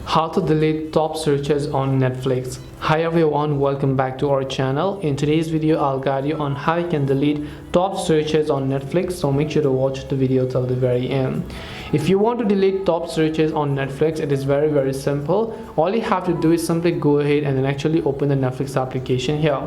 How to delete top searches on Netflix. Hi everyone, welcome back to our channel. In today's video I'll guide you on how you can delete top searches on Netflix, so make sure to watch the video till the very end. If you want to delete top searches on Netflix, it is very simple. All you have to do is simply go ahead and then actually open the Netflix application here.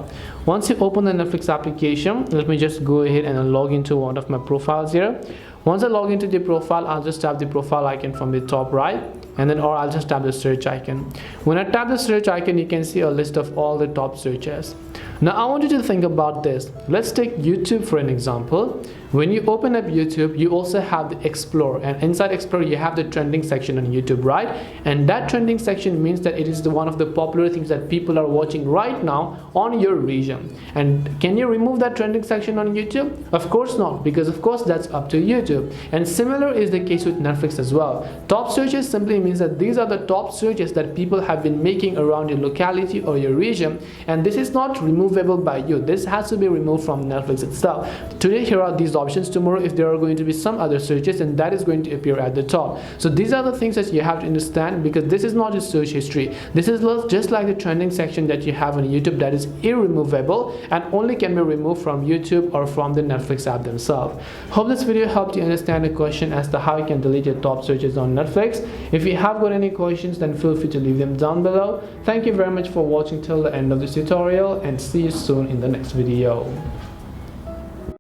Once you open the Netflix application, let me just go ahead and log into one of my profiles here. Once I log into the profile, I'll just tap the profile icon from the top right, and then or I'll just tap the search icon. When I tap the search icon, you can see a list of all the top searches. Now I want you to think about this. Let's take YouTube for an example. When you open up YouTube, you also have the Explore, and inside Explore you have the trending section on YouTube, right? And that trending section means that it is one of the popular things that people are watching right now on your region. And can you remove that trending section on YouTube? Of course not, because of course that's up to YouTube. And similar is the case with Netflix as well. Top searches simply means that these are the top searches that people have been making around your locality or your region, and this is not removable by you. This has to be removed from Netflix itself. Today here are these options. Tomorrow if there are going to be some other searches, and that is going to appear at the top. So these are the things that you have to understand, because this is not a search history. This is just like the trending section that you have on YouTube, that is irremovable and only can be removed from YouTube or from the Netflix app themselves. Hope this video helped you understand the question as to how you can delete your top searches on Netflix. If you have got any questions, then feel free to leave them down below. Thank you very much for watching till the end of this tutorial, and see you soon in the next video.